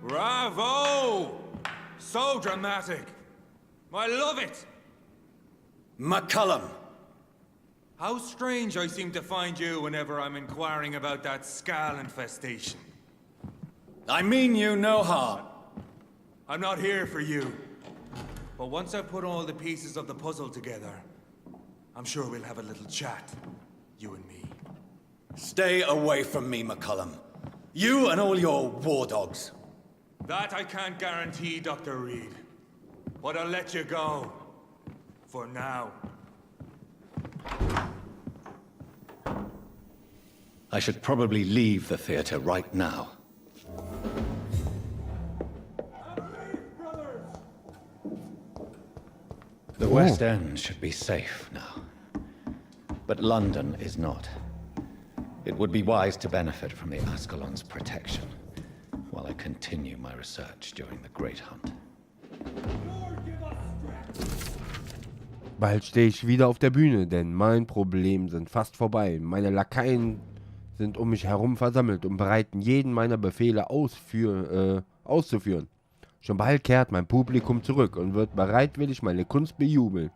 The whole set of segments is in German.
Bravo! So dramatic. I love it. McCullum. How strange I seem to find you whenever I'm inquiring about that skull infestation. I mean you no harm. I'm not here for you. But once I've put all the pieces of the puzzle together, I'm sure we'll have a little chat, you and me. Stay away from me, McCullum. You and all your war dogs. That I can't guarantee, Dr. Reed. But I'll let you go. For now. I should probably leave the theater right now. The West End should be safe now. But London is not. It would be wise to benefit from the Ascalon's protection while I continue my research during the Great Hunt. Bald stehe ich wieder auf der Bühne, denn mein Problem sind fast vorbei. Meine Lakaien sind um mich herum versammelt und bereiten jeden meiner Befehle auszuführen. Schon bald kehrt mein Publikum zurück und wird bereitwillig meine Kunst bejubeln.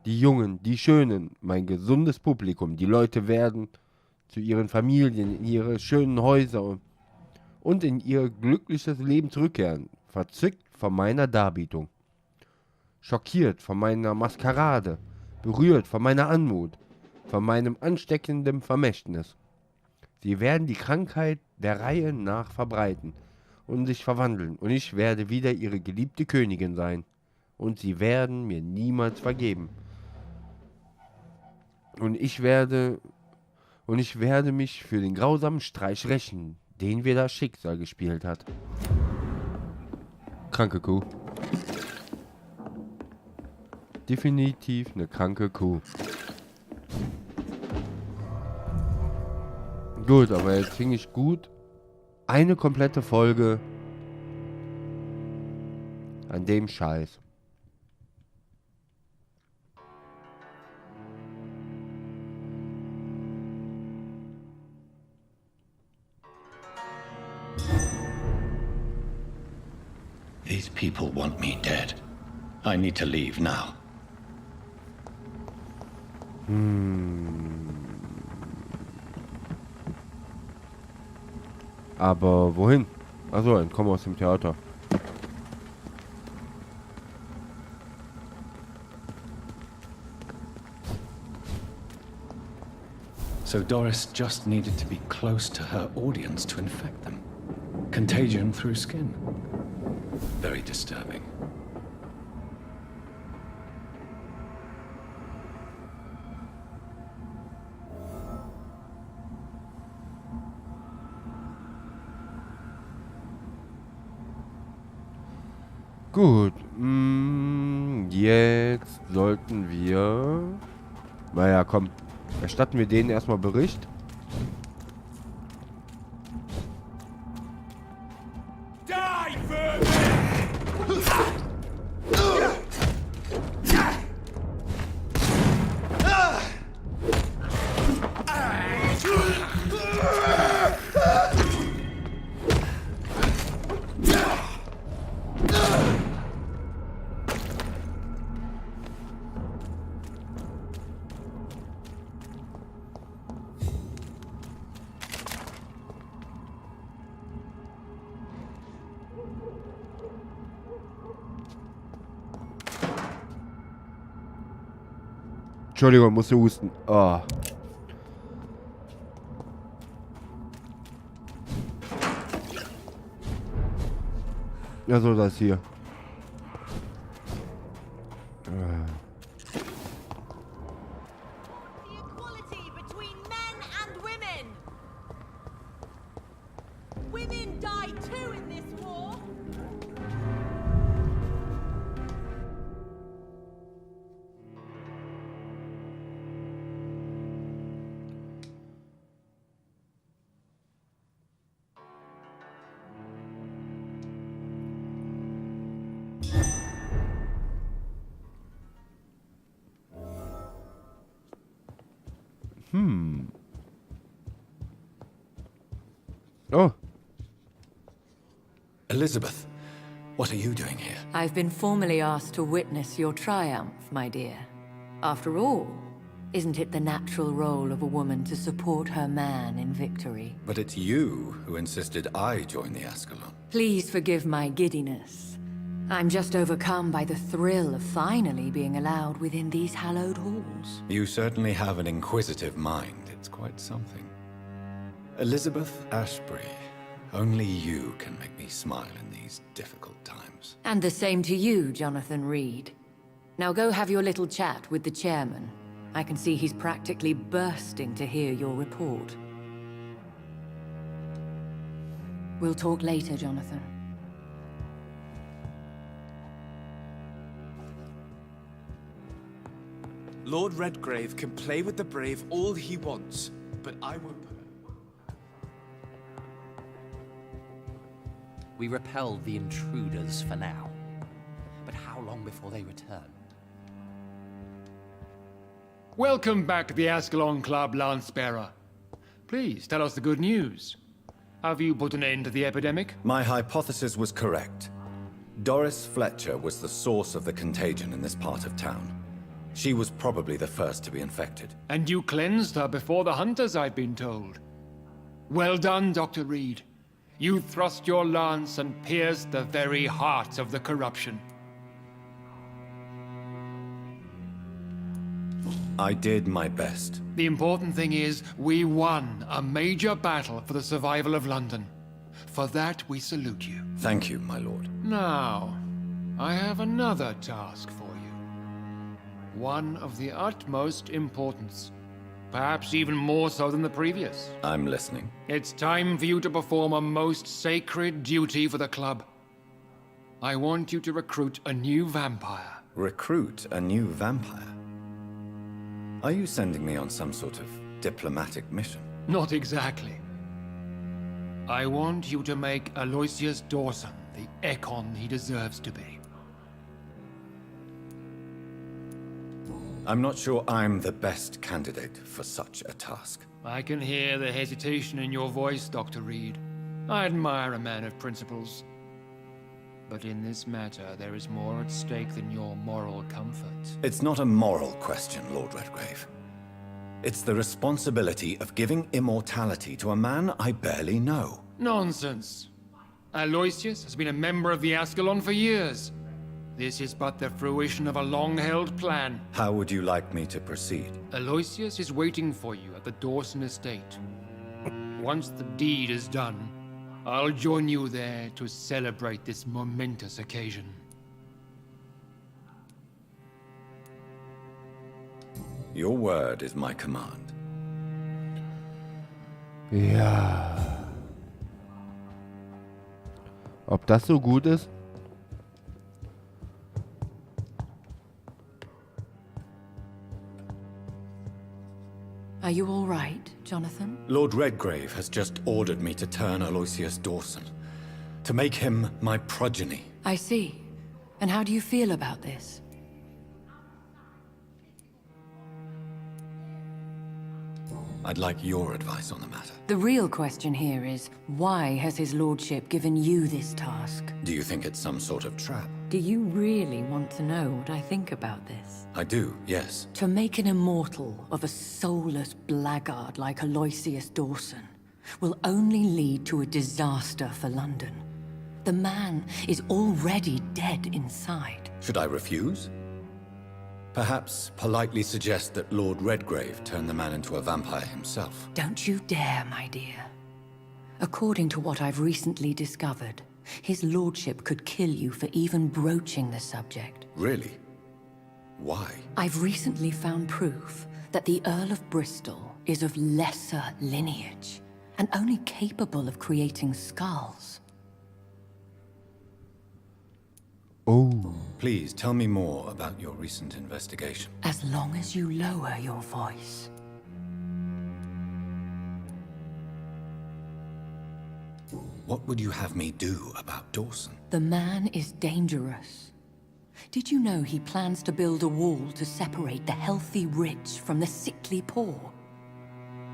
Die Jungen, die Schönen, mein gesundes Publikum, die Leute werden zu ihren Familien, in ihre schönen Häuser und in ihr glückliches Leben zurückkehren, verzückt von meiner Darbietung. Schockiert von meiner Maskerade, berührt von meiner Anmut, von meinem ansteckenden Vermächtnis. Sie werden die Krankheit der Reihe nach verbreiten und sich verwandeln, und ich werde wieder ihre geliebte Königin sein, und sie werden mir niemals vergeben. Und ich werde mich für den grausamen Streich rächen, den mir das Schicksal gespielt hat. Kranke Kuh. Definitiv eine kranke Kuh. Gut, aber jetzt fing ich gut eine komplette Folge an dem Scheiß. These people want me dead. I need to leave now. Aber wohin? Achso, entkommen aus dem Theater. So Doris just needed to be close to her audience to infect them. Contagion through skin. Very disturbing. Gut, jetzt sollten wir... Naja, komm, erstatten wir denen erstmal Bericht. Entschuldigung, musste husten. Oh. Ja, so das hier. Equality between men and women. Women die too in this war. Oh. Elizabeth, what are you doing here? I've been formally asked to witness your triumph, my dear. After all, isn't it the natural role of a woman to support her man in victory? But it's you who insisted I join the Ascalon. Please forgive my giddiness. I'm just overcome by the thrill of finally being allowed within these hallowed halls. You certainly have an inquisitive mind. It's quite something. Elizabeth Ashbury, only you can make me smile in these difficult times. And the same to you, Jonathan Reed. Now go have your little chat with the chairman. I can see he's practically bursting to hear your report. We'll talk later, Jonathan. Lord Redgrave can play with the brave all he wants, but I won't put it. We repel the intruders for now. But how long before they return? Welcome back to the Ascalon Club, Lance-Bearer. Please, tell us the good news. Have you put an end to the epidemic? My hypothesis was correct. Doris Fletcher was the source of the contagion in this part of town. She was probably the first to be infected. And you cleansed her before the hunters, I've been told. Well done, Dr. Reed. You thrust your lance and pierced the very heart of the corruption. I did my best. The important thing is, we won a major battle for the survival of London. For that, we salute you. Thank you, my lord. Now, I have another task for you. One of the utmost importance. Perhaps even more so than the previous. I'm listening. It's time for you to perform a most sacred duty for the club. I want you to recruit a new vampire. Recruit a new vampire? Are you sending me on some sort of diplomatic mission? Not exactly. I want you to make Aloysius Dawson the Ekon he deserves to be. I'm not sure I'm the best candidate for such a task. I can hear the hesitation in your voice, Dr. Reed. I admire a man of principles. But in this matter, there is more at stake than your moral comfort. It's not a moral question, Lord Redgrave. It's the responsibility of giving immortality to a man I barely know. Nonsense. Aloysius has been a member of the Ascalon for years. This is but the fruition of a long-held plan. How would you like me to proceed? Aloysius is waiting for you at the Dawson estate. Once the deed is done, I'll join you there to celebrate this momentous occasion. Your word is my command. Ja. Ob das so gut ist? Are you all right, Jonathan? Lord Redgrave has just ordered me to turn Aloysius Dawson, to make him my progeny. I see. And how do you feel about this? I'd like your advice on the matter. The real question here is, why has his lordship given you this task? Do you think it's some sort of trap? Do you really want to know what I think about this? I do, yes. To make an immortal of a soulless blackguard like Aloysius Dawson will only lead to a disaster for London. The man is already dead inside. Should I refuse? Perhaps politely suggest that Lord Redgrave turn the man into a vampire himself. Don't you dare, my dear. According to what I've recently discovered, his lordship could kill you for even broaching the subject. Really? Why? I've recently found proof that the Earl of Bristol is of lesser lineage and only capable of creating skulls. Oh. Please tell me more about your recent investigation. As long as you lower your voice. What would you have me do about Dawson? The man is dangerous. Did you know he plans to build a wall to separate the healthy rich from the sickly poor?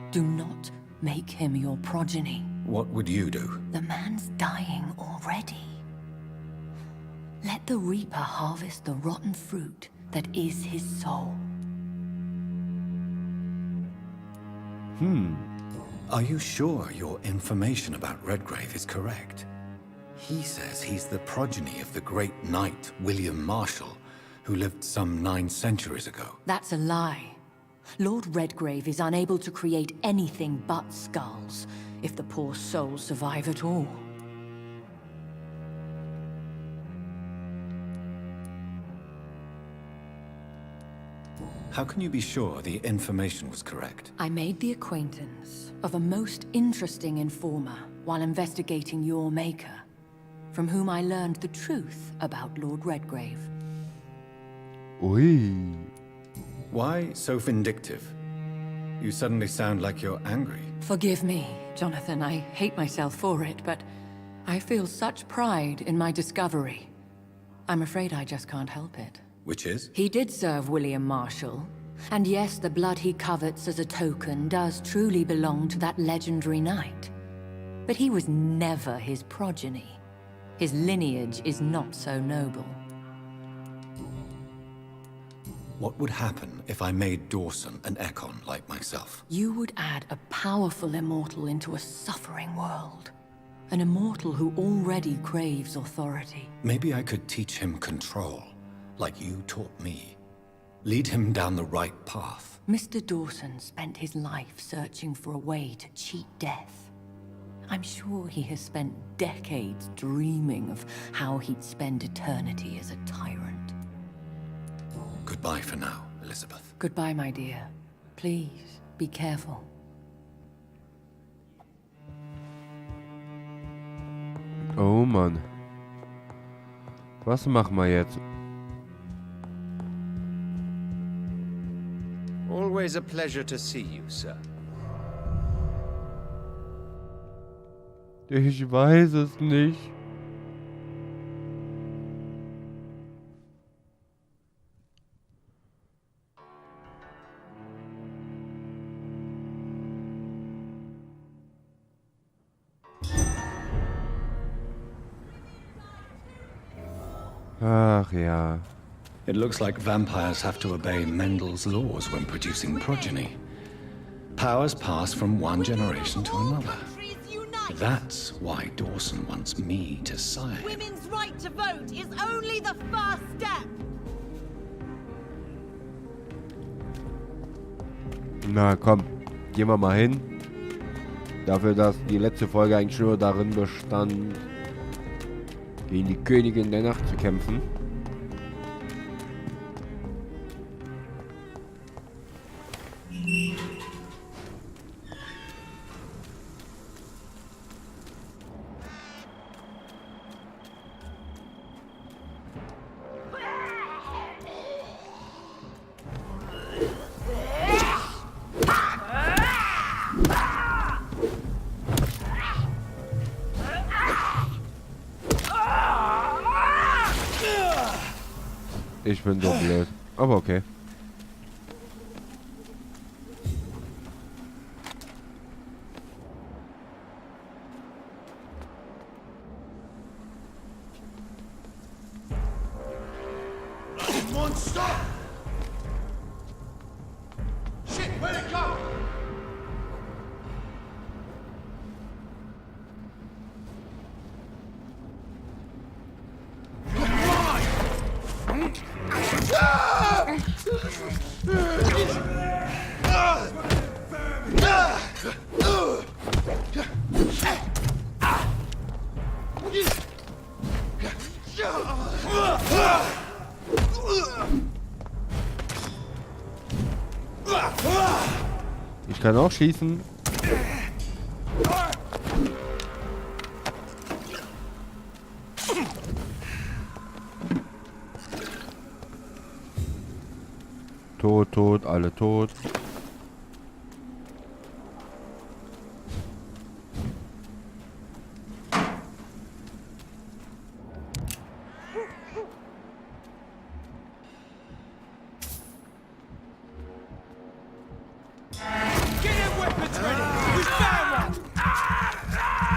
Do not make him your progeny. What would you do? The man's dying already. Let the Reaper harvest the rotten fruit that is his soul. Are you sure your information about Redgrave is correct? He says he's the progeny of the great knight William Marshall, who lived some 9 centuries ago. That's a lie. Lord Redgrave is unable to create anything but skulls, if the poor souls survive at all. How can you be sure the information was correct? I made the acquaintance of a most interesting informer while investigating your maker, from whom I learned the truth about Lord Redgrave. Ui. Why so vindictive? You suddenly sound like you're angry. Forgive me, Jonathan, I hate myself for it, but I feel such pride in my discovery. I'm afraid I just can't help it. Which is? He did serve William Marshall, and yes, the blood he covets as a token does truly belong to that legendary knight. But he was never his progeny. His lineage is not so noble. What would happen if I made Dawson an Ekon like myself? You would add a powerful immortal into a suffering world. An immortal who already craves authority. Maybe I could teach him control, like you taught me. Lead him down the right path. Mr. Dawson spent his life searching for a way to cheat death. I'm sure he has spent decades dreaming of how he'd spend eternity as a tyrant. Goodbye for now, Elizabeth. Goodbye, my dear. Please, be careful. Oh Mann. Was machen wir jetzt? Always a pleasure to see you, sir. Ich weiß es nicht. Ach ja. It looks like vampires have to obey Mendel's laws when producing progeny. Powers pass from one generation to another. Countries unite! That's why Dawson wants me to sire him. Women's right to vote is only the first step! Na komm, gehen wir mal hin. Dafür, dass die letzte Folge eigentlich nur darin bestand, gegen die Königin der Nacht zu kämpfen. Ich bin so blöd, aber okay. Monster! Shit, where'd it go? Ich kann auch schießen. Tot, tot, alle tot. Get your weapons ready! We found one!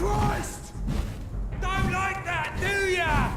Christ! Don't like that, do ya?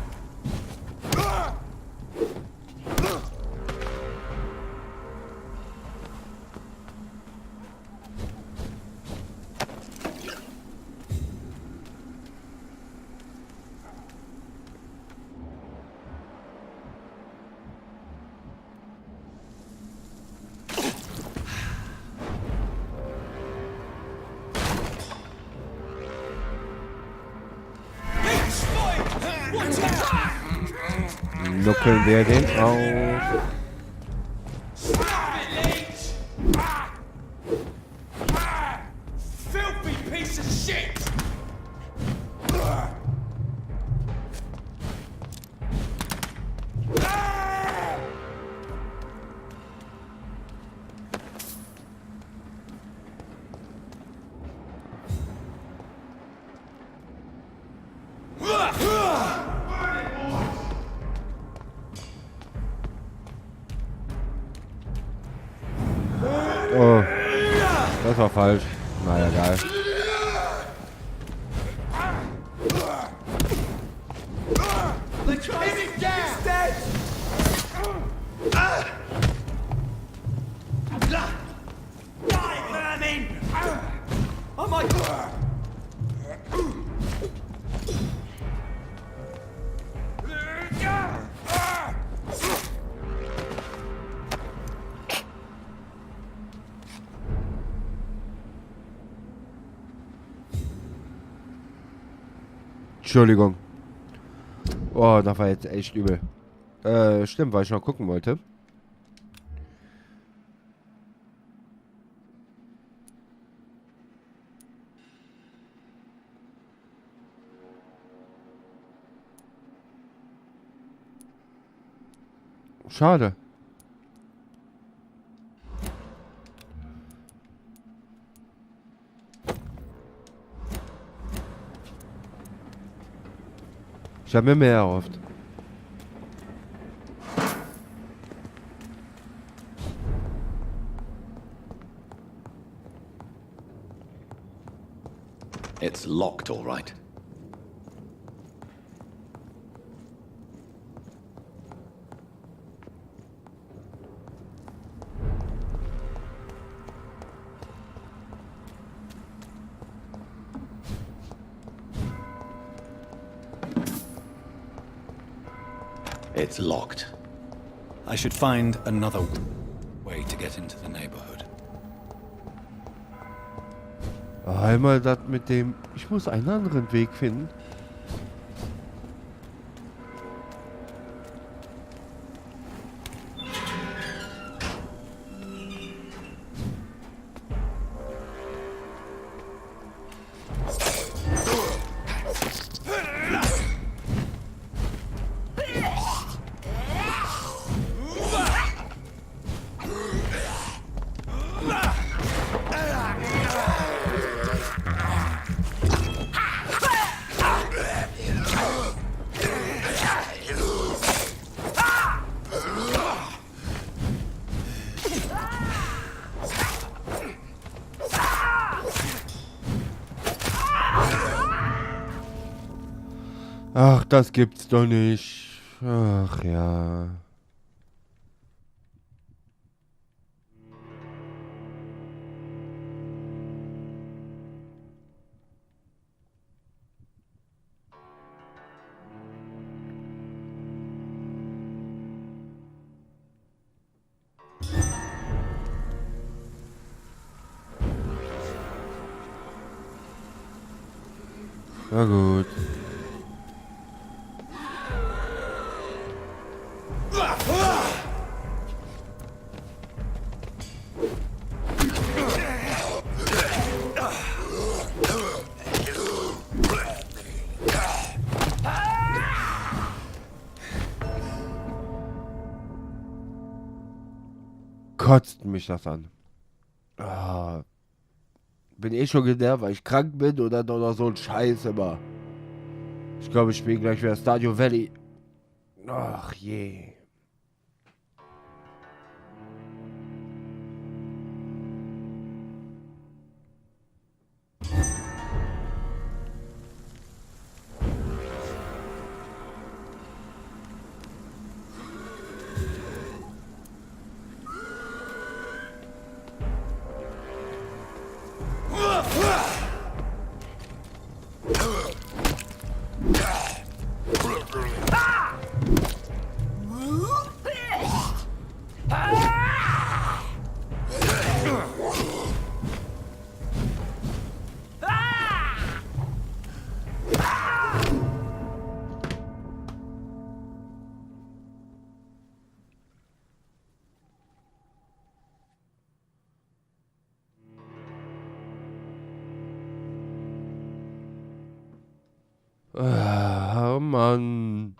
Nuckeln wir den auf. Filthy piece of shit! Oh, das war falsch. Na egal. Entschuldigung. Oh, das war jetzt echt übel. Stimmt, weil ich noch gucken wollte. Schade. Ich habe mir mehr erhofft. It's locked, all right. It's locked. I should find another way to get into the neighborhood. Einmal das mit dem... Ich muss einen anderen Weg finden. Ach, das gibt's doch nicht. Ach ja. Na gut. Kotzt mich das an. Ah, bin eh schon genervt, weil ich krank bin oder doch noch so ein Scheiß immer. Ich glaube, ich spiele gleich wieder Stardew Valley. Ach je. Oh Mann.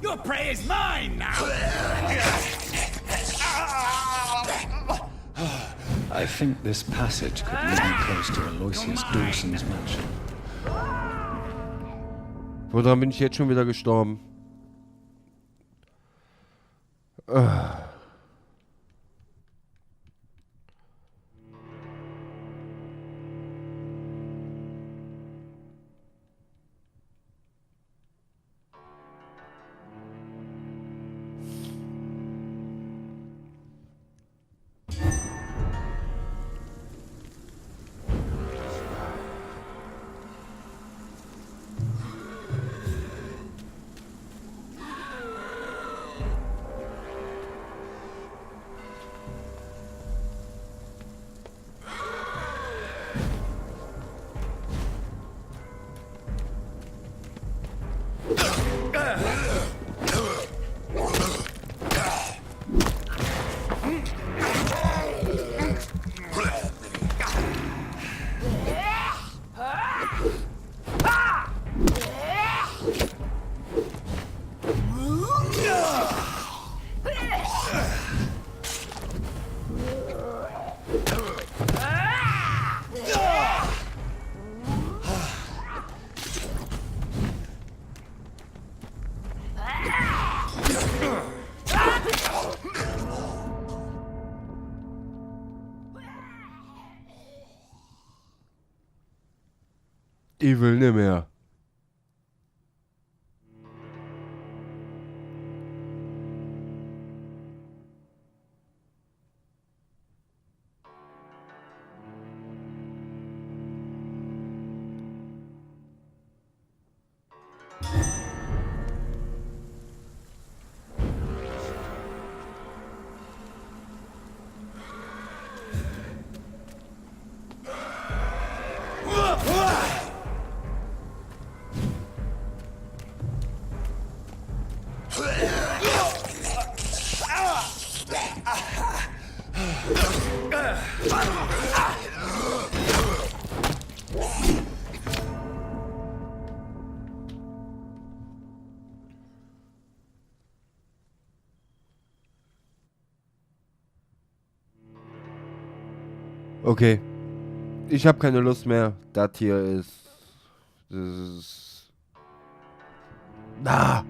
Your prey is mine now! I think this passage could lead me close to Aloysius Dawson's mansion. Woran bin ich jetzt schon wieder gestorben? Ich will nicht mehr. Okay. Ich habe keine Lust mehr. Das hier ist... Das ist... Ah!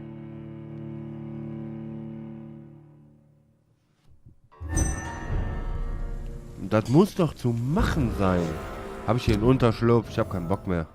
Das muss doch zu machen sein. Habe ich hier einen Unterschlupf? Ich habe keinen Bock mehr.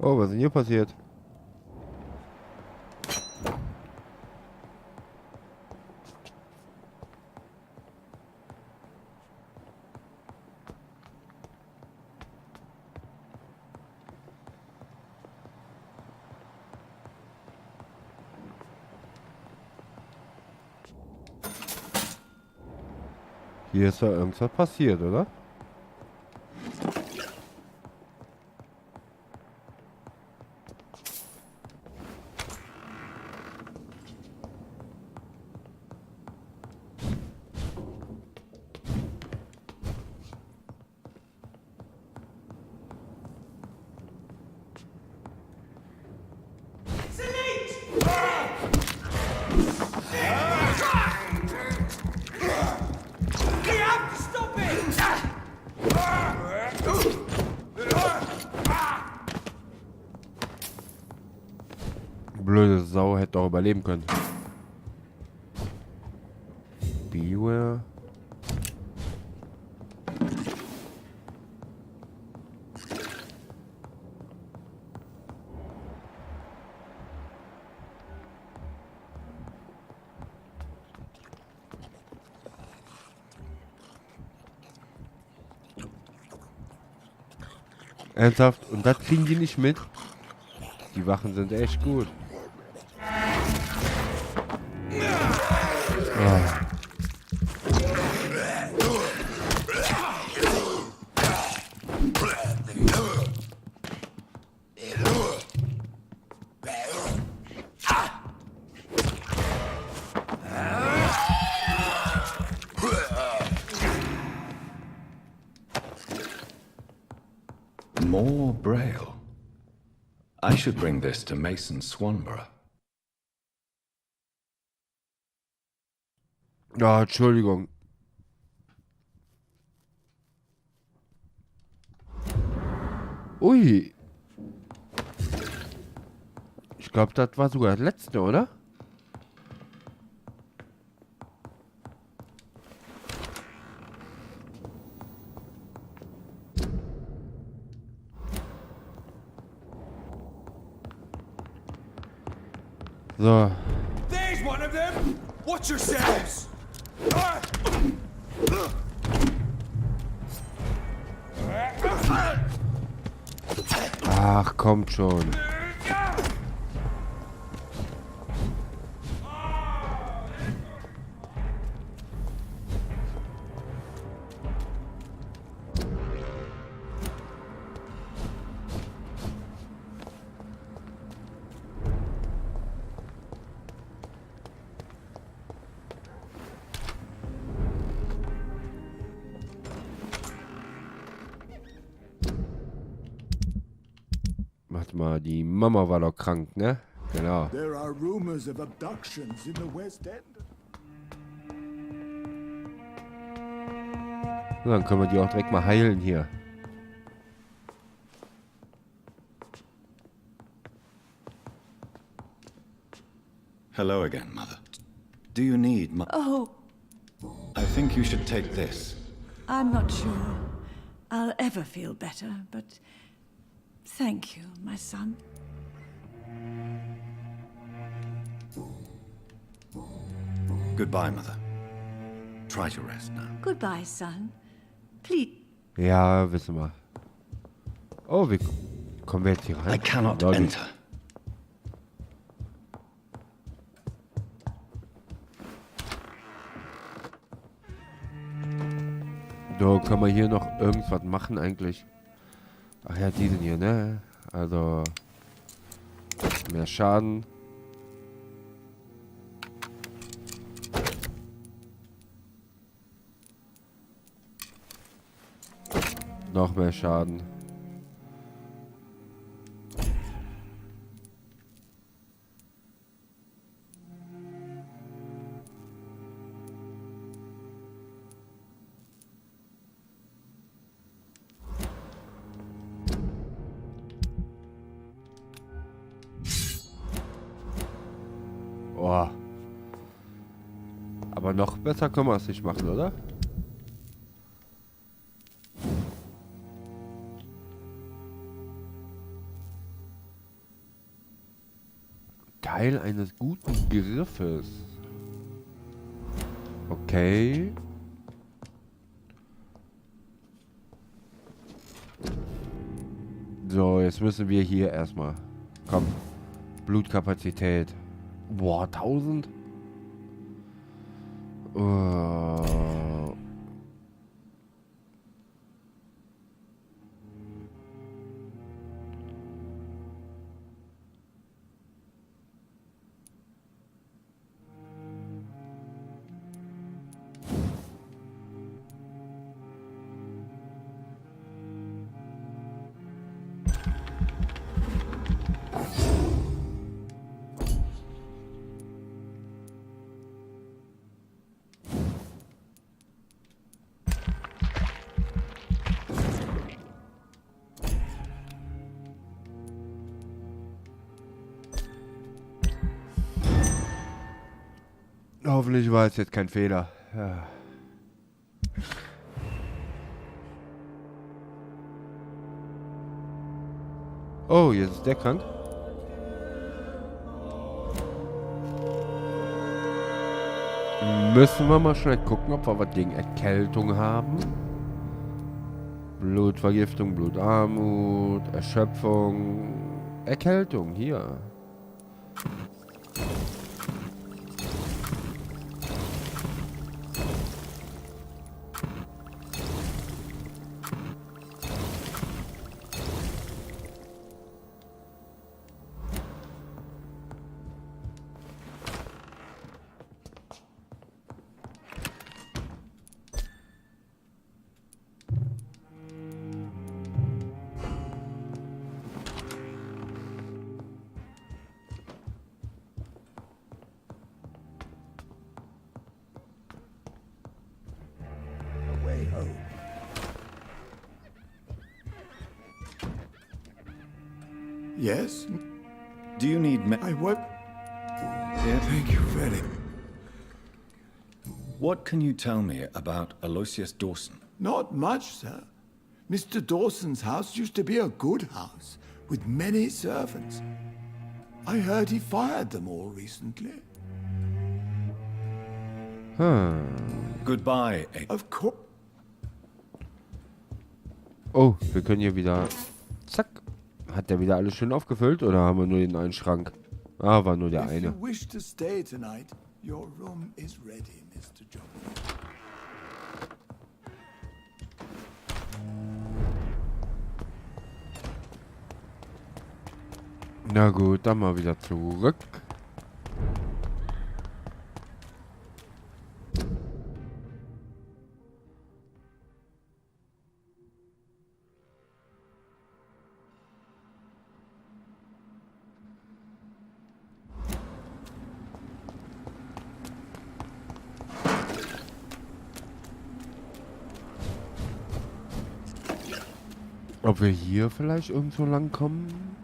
Oh, was ist denn hier passiert? Hier ist ja irgendwas passiert, oder? Blöde Sau hätte auch überleben können. Beware. Ernsthaft? Und das kriegen die nicht mit? Die Wachen sind echt gut. Ah. More Braille. I should bring this to Mason Swanborough. Ja, Entschuldigung. Ui. Ich glaube, das war sogar das letzte, oder? So. There's one of them! Watch yourselves! Ach, kommt schon. Warte mal, die Mama war doch krank, ne? Genau. There are rumors of abductions in the West End. So, dann können wir die auch direkt mal heilen hier. Hello again, Mother. Do you need Oh, I think you should take this. I'm not sure I'll ever feel better, but thank you, my son. Goodbye, Mother. Try to rest now. Goodbye, son. Please. Ja, wissen wir. Oh, wie kommen wir jetzt hier rein? I cannot Lolli. enter. So, können wir hier noch irgendwas machen eigentlich? Ach ja, die sind hier, ne? Also mehr Schaden. Noch mehr Schaden. Oh. Aber noch besser können wir es nicht machen, oder? Teil eines guten Griffes. Okay. So, jetzt müssen wir hier erstmal. Komm. Blutkapazität. Boah, 1000? Hoffentlich war es jetzt kein Fehler. Ja. Oh, jetzt ist der krank. Müssen wir mal schnell gucken, ob wir was gegen Erkältung haben. Blutvergiftung, Blutarmut, Erschöpfung, Erkältung, hier. Way home. Yes? Do you need I work. Yeah. Thank you very. What can you tell me about Aloysius Dawson? Not much, sir. Mr. Dawson's house used to be a good house with many servants. I heard he fired them all recently. Goodbye, Of course. Oh, wir können hier wieder... Zack. Hat der wieder alles schön aufgefüllt oder haben wir nur den einen Schrank? Ah, war nur der If eine. you wish to stay tonight, your room is ready, Mr. John. Na gut, dann mal wieder zurück. Ob wir hier vielleicht irgendwo lang kommen?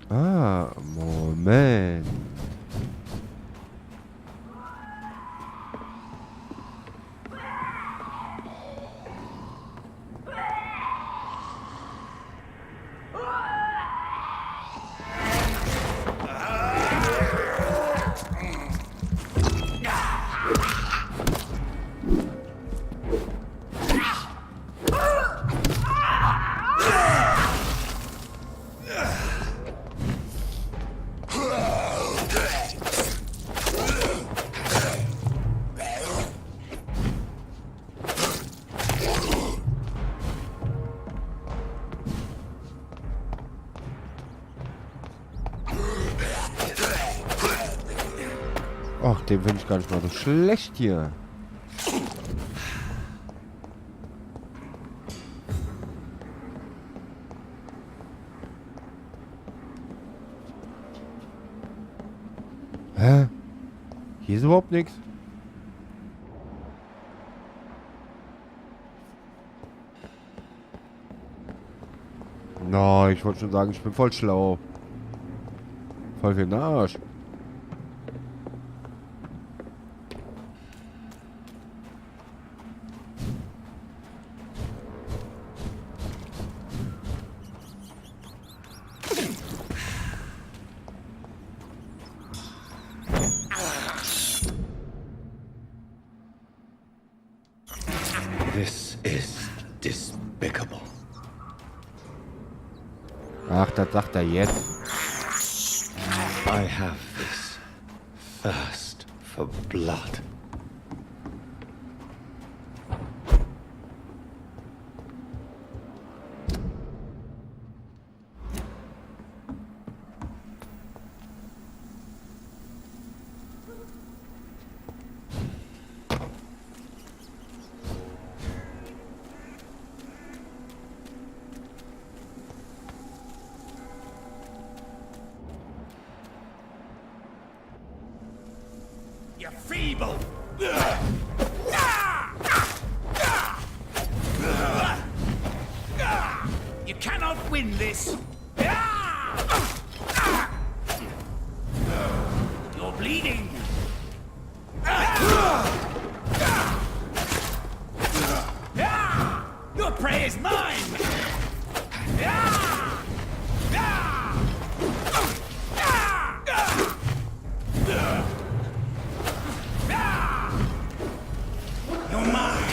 Ah, Moment. Ach, den finde ich gar nicht mal so schlecht hier. Hä? Hier ist überhaupt nichts. Na, ich wollte schon sagen, ich bin voll schlau. Voll für den Arsch. This is despicable. Ach, das sagt er jetzt. I have this thirst for blood. you feeble! You cannot win this! You're bleeding! Your prey is mine! You're mine!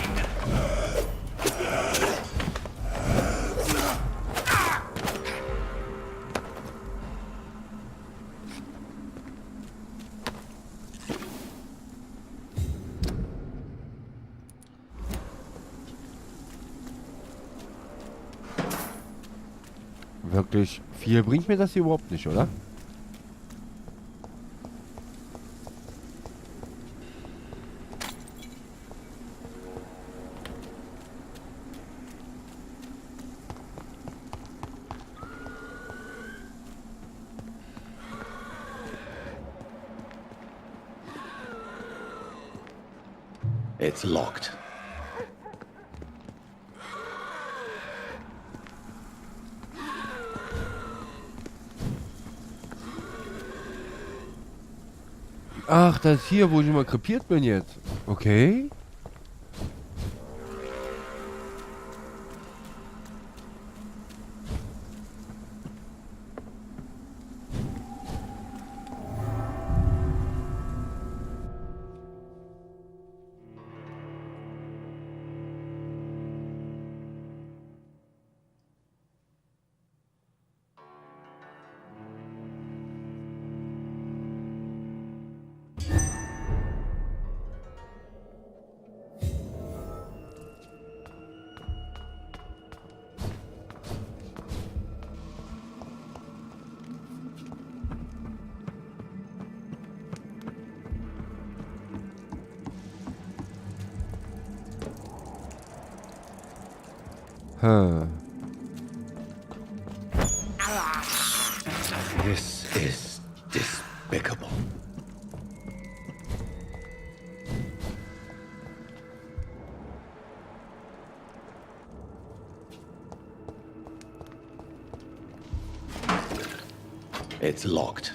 Wirklich viel bringt mir das hier überhaupt nicht, oder? It's locked. Ach, das ist hier, wo ich immer krepiert bin jetzt. Okay. This is despicable. It's locked.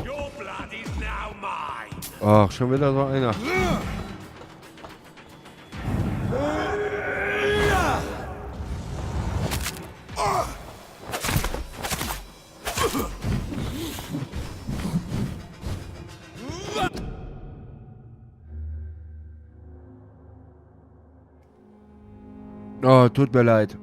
Your blood is now mine! Ach, schon wieder so einer. Oh, tut mir leid.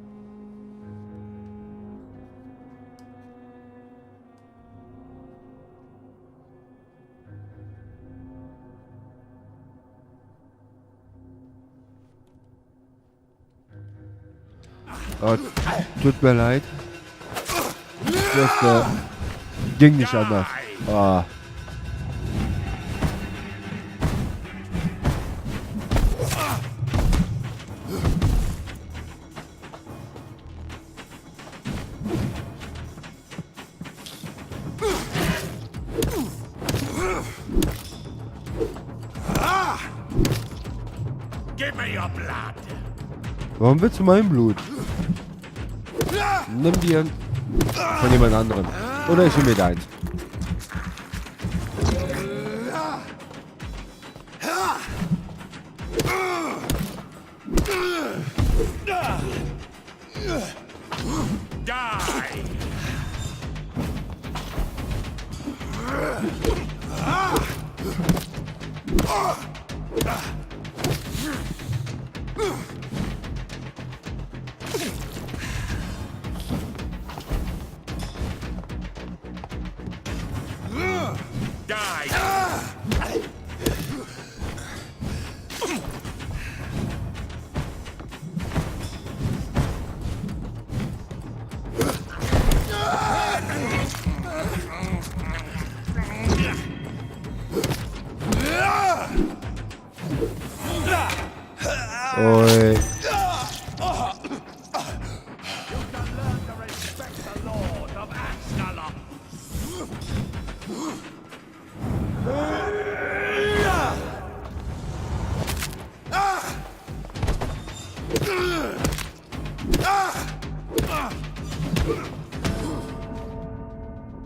Oh, tut mir leid. Das ging nicht anders. Ah. Warum willst du mein Blut? Nimm dir von jemand anderem. Oder ich nehme mir deins. Oi.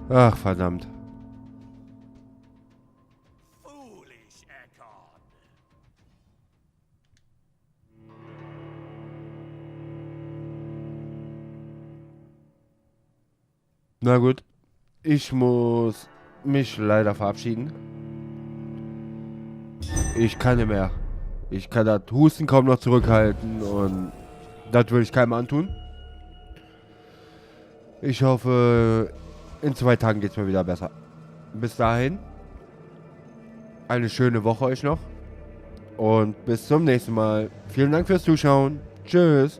Ach, verdammt. Na gut, ich muss mich leider verabschieden. Ich kann nicht mehr. Ich kann das Husten kaum noch zurückhalten und das will ich keinem antun. Ich hoffe, in 2 Tagen geht es mir wieder besser. Bis dahin, eine schöne Woche euch noch und bis zum nächsten Mal. Vielen Dank fürs Zuschauen. Tschüss.